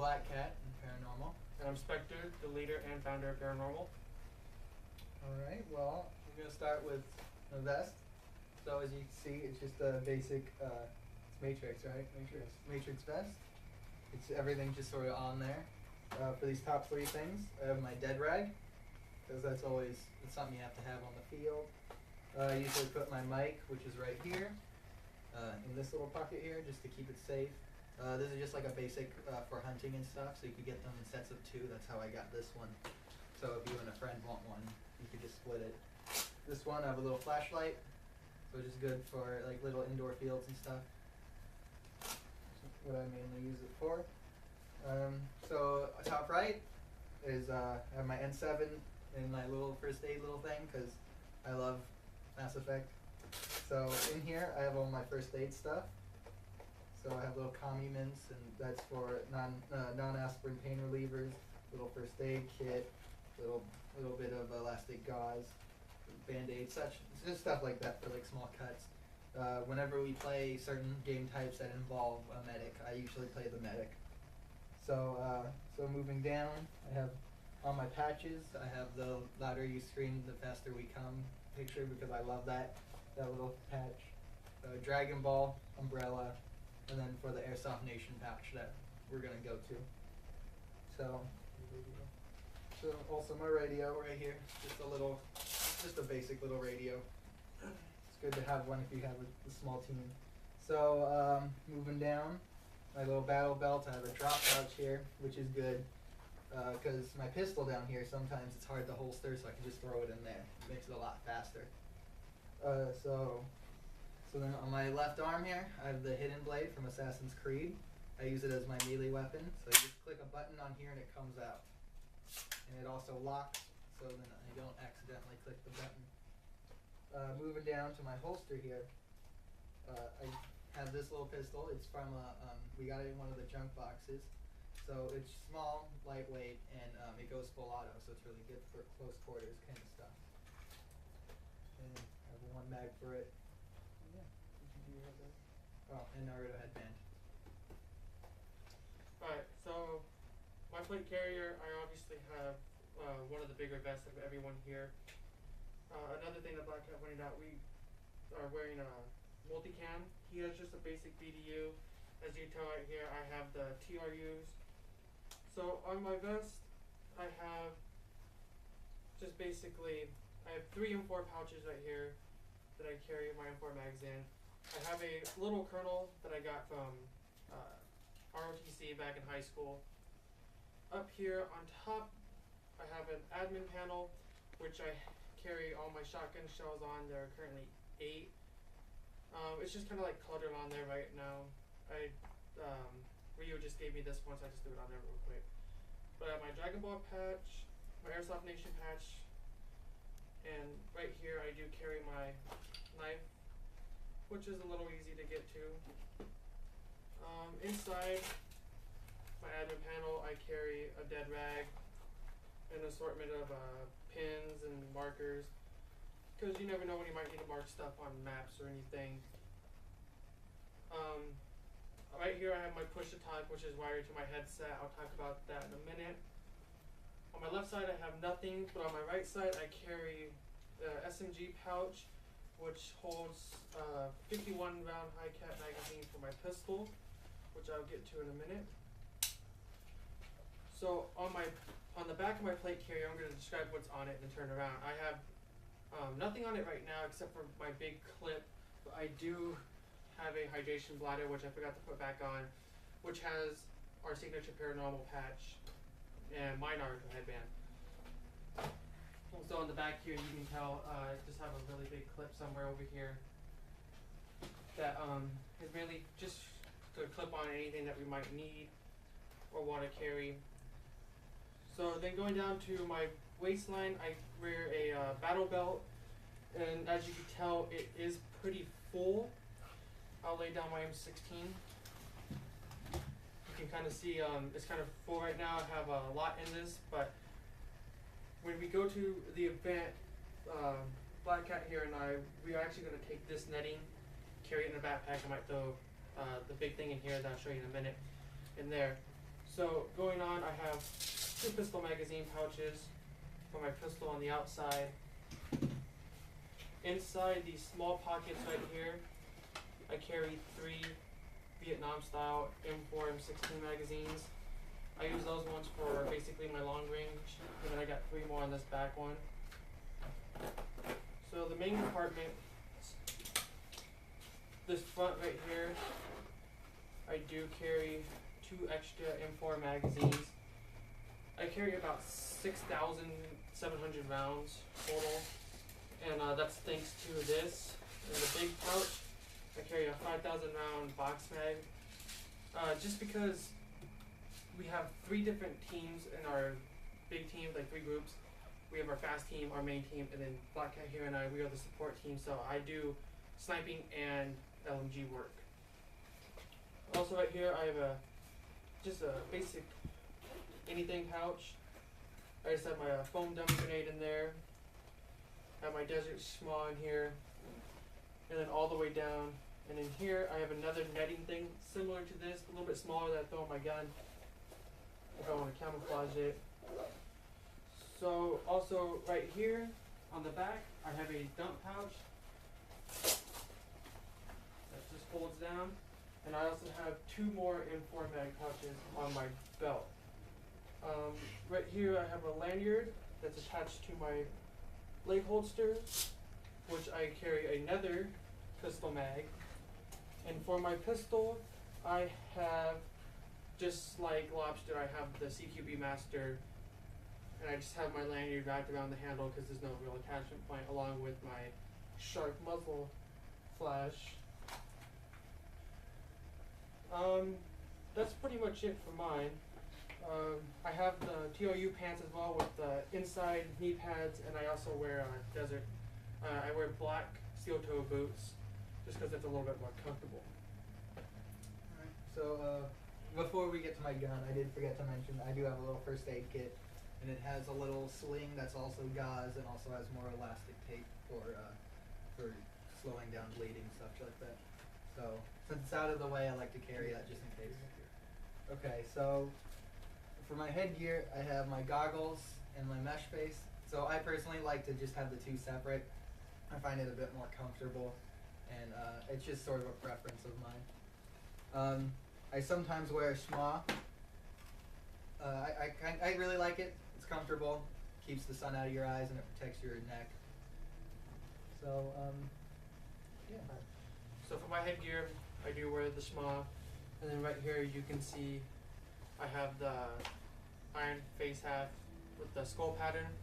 Blackcat and Paranormal. And I'm Spectre, the leader and founder of Paranormal. Alright, well, we're going to start with the vest. So as you can see, it's just a basic, it's Matrix, right? Matrix vest. It's everything just sort of on there. For these top three things, I have my dead rag, because it's something you have to have on the field. I usually put my mic, which is right here, in this little pocket here, just to keep it safe. This is just like a basic for hunting and stuff, so you could get them in sets of 2. That's how I got this one. So if you and a friend want one, you could just split it. This one, I have a little flashlight, which is good for like little indoor fields and stuff. That's what I mainly use it for. So top right is I have my N7 in my little first aid little thing, because I love Mass Effect. So in here I have all my first aid stuff. So I have little commie mints, and that's for non-aspirin pain relievers, little first aid kit, little bit of elastic gauze, band-aids, just stuff like that for like small cuts. Whenever we play certain game types that involve a medic, I usually play the medic. So moving down, I have on my patches, I have the louder you scream, the faster we come picture, because I love that little patch. Dragon Ball, umbrella, and then for the Airsoft Nation patch that we're gonna go to. So also my radio right here, just a basic little radio. It's good to have one if you have a small team. So moving down, my little battle belt, I have a drop pouch here, which is good, because my pistol down here, sometimes it's hard to holster, so I can just throw it in there. It makes it a lot faster. So then on my left arm here, I have the hidden blade from Assassin's Creed. I use it as my melee weapon, so you just click a button on here and it comes out. And it also locks, so then I don't accidentally click the button. Moving down to my holster here, I have this little pistol. It's from we got it in one of the junk boxes. So it's small, lightweight, and it goes full auto, so it's really good for close quarters kind of stuff. And I have one mag for it. Yeah. Did you have that? Oh, and Naruto headband. Alright, so my plate carrier, I obviously have one of the bigger vests of everyone here. Another thing that Blackcat pointed out, we are wearing a multicam. He has just a basic BDU. As you can tell right here, I have the TRUs. So on my vest, I have just basically, I have 3 M4 pouches right here that I carry my M4 mags in. I have a little kernel that I got from ROTC back in high school. Up here on top, I have an admin panel, which I carry all my shotgun shells on. There are currently 8. It's just kind of like cluttered on there right now. Rio just gave me this one, so I just threw it on there real quick. But I have my Dragon Ball patch, my Airsoft Nation patch, and right here I do carry my knife, which is a little easy to get to. Inside my admin panel, I carry a dead rag, an assortment of pins and markers, because you never know when you might need to mark stuff on maps or anything. Right here I have my push-to-talk, which is wired to my headset. I'll talk about that in a minute. On my left side I have nothing, but on my right side I carry the SMG pouch, which holds 51 round high cap magazine for my pistol, which I'll get to in a minute. So on the back of my plate carrier, I'm going to describe what's on it and then turn around. I have nothing on it right now except for my big clip, but I do have a hydration bladder, which I forgot to put back on, which has our signature Paranormal patch and my Naruto headband. So on the back here, you can tell I just have a really big clip somewhere over here that is mainly just to clip on anything that we might need or want to carry. So then going down to my waistline, I wear a battle belt, and as you can tell, it is pretty full. I'll lay down my M16. You can kind of see it's kind of full right now. I have a lot in this, but when we go to the event, Blackcat here and I, we are actually going to take this netting, carry it in a backpack. I might throw the big thing in here that I'll show you in a minute in there. So going on, I have 2 pistol magazine pouches for my pistol on the outside. Inside these small pockets right here, I carry 3 Vietnam style M4 M16 magazines. I use those ones for basically my long range, and then I got 3 more on this back one. So the main compartment, this front right here, I do carry 2 extra M4 magazines. I carry about 6,700 rounds total, and that's thanks to this. In the big pouch, I carry a 5,000 round box mag, just because we have 3 different teams in our big team, like 3 groups. We have our fast team, our main team, and then Blackcat here and I, we are the support team, so I do sniping and LMG work. Also right here, I have just a basic anything pouch. I just have my foam dummy grenade in there. I have my desert schmaw in here. And then all the way down. And in here, I have another netting thing similar to this, a little bit smaller that I throw in my gun if I want to camouflage it. So also right here on the back, I have a dump pouch that just folds down. And I also have 2 more M4 mag pouches on my belt. Right here I have a lanyard that's attached to my leg holster, which I carry another pistol mag. And for my pistol, I have, just like Lobster, I have the CQB Master, and I just have my lanyard wrapped around the handle because there's no real attachment point, along with my sharp muzzle flash. That's pretty much it for mine. I have the TRU pants as well with the inside knee pads, and I also wear desert. I wear black steel toe boots just because it's a little bit more comfortable. Alright, so before we get to my gun, I did forget to mention I do have a little first aid kit, and it has a little sling that's also gauze and also has more elastic tape for slowing down bleeding, stuff like that. So since it's out of the way, I like to carry that just in case. Okay, so for my headgear, I have my goggles and my mesh face. So I personally like to just have the 2 separate. I find it a bit more comfortable, and it's just sort of a preference of mine. I sometimes wear a schmaw. I really like it. It's comfortable, keeps the sun out of your eyes, and it protects your neck. So yeah. So for my headgear, I do wear the schmaw, and then right here you can see I have the iron face hat with the skull pattern.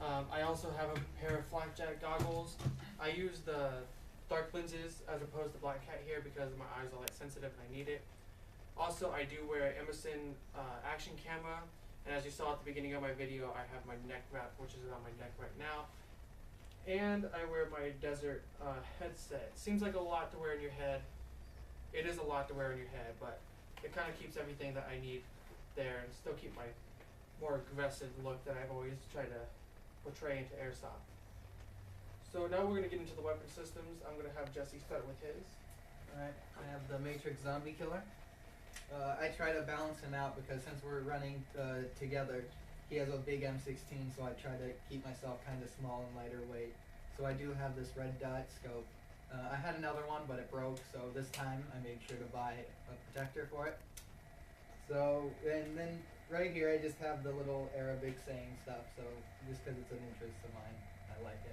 I also have a pair of flakjack goggles. I use the dark lenses as opposed to Blackcat here because my eyes are light sensitive and I need it. Also, I do wear Emerson action camera, and as you saw at the beginning of my video, I have my neck wrap, which is around my neck right now. And I wear my desert headset. Seems like a lot to wear in your head. It is a lot to wear in your head, but it kind of keeps everything that I need there and still keep my more aggressive look that I've always tried to portray into Airsoft. So now we're going to get into the weapon systems. I'm going to have Jesse start with his. Alright, I have the Matrix Zombie Killer. I try to balance him out because since we're running together, he has a big M16, so I try to keep myself kind of small and lighter weight. So I do have this red dot scope. I had another one, but it broke, so this time I made sure to buy a protector for it. So, and then right here I just have the little Arabic saying stuff, so just because it's an interest of mine, I like it.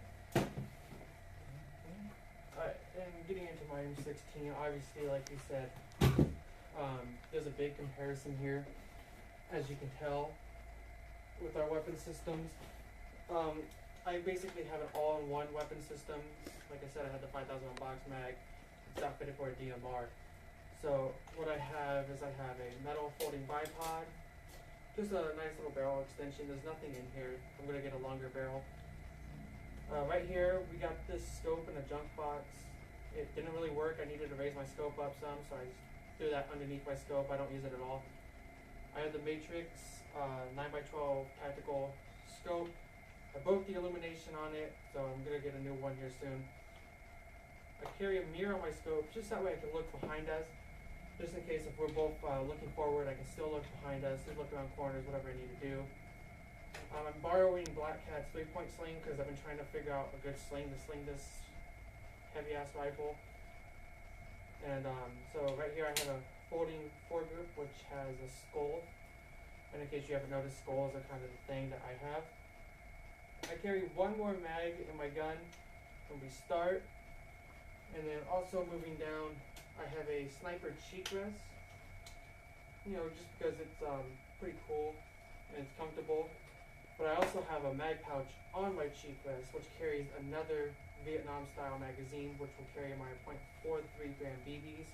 Alright, and getting into my M16, obviously, like you said, there's a big comparison here, as you can tell, with our weapon systems. I basically have an all-in-one weapon system. Like I said, I had the 5,000 box mag. It's outfitted for a DMR. So what I have is I have a metal folding bipod, just a nice little barrel extension. There's nothing in here. I'm gonna get a longer barrel. Right here, we got this scope in a junk box. It didn't really work. I needed to raise my scope up some, so I just threw that underneath my scope. I don't use it at all. I have the Matrix 9x12 tactical scope. I broke the illumination on it, so I'm gonna get a new one here soon. I carry a mirror on my scope, just that way I can look behind us. just in case if we're both looking forward, I can still look behind us, look around corners, whatever I need to do. I'm borrowing Blackcat's 3-point sling because I've been trying to figure out a good sling to sling this heavy ass rifle. And so right here I have a folding foregrip which has a skull. And in case you haven't noticed, skulls are kind of the thing that I have. I carry one more mag in my gun when we start. And then also moving down, I have a sniper cheek rest. You know, just because it's pretty cool and it's comfortable. But I also have a mag pouch on my cheek rest, which carries another Vietnam-style magazine, which will carry my .43 gram BBs,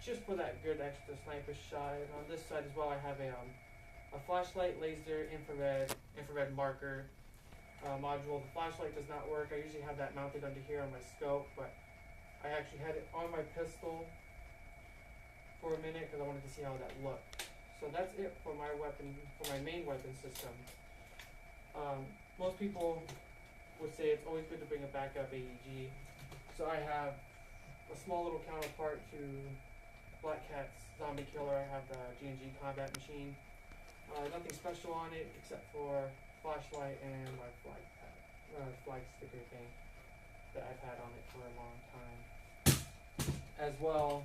just for that good extra sniper shot. And on this side as well, I have a flashlight, laser, infrared marker module. The flashlight does not work. I usually have that mounted under here on my scope, but I actually had it on my pistol for a minute because I wanted to see how that looked. So that's it for my weapon, for my main weapon system. Most people would say it's always good to bring a backup AEG. So I have a small little counterpart to Blackcat's Zombie Killer. I have the G&G combat machine. Nothing special on it except for flashlight and my flag sticker thing that I've had on it for a long time. As well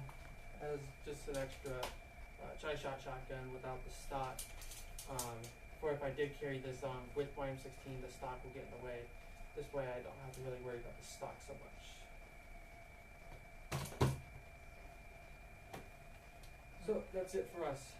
as just an extra tri-shot shotgun without the stock. For if I did carry this on with my M16, the stock will get in the way. This way I don't have to really worry about the stock so much. So that's it for us.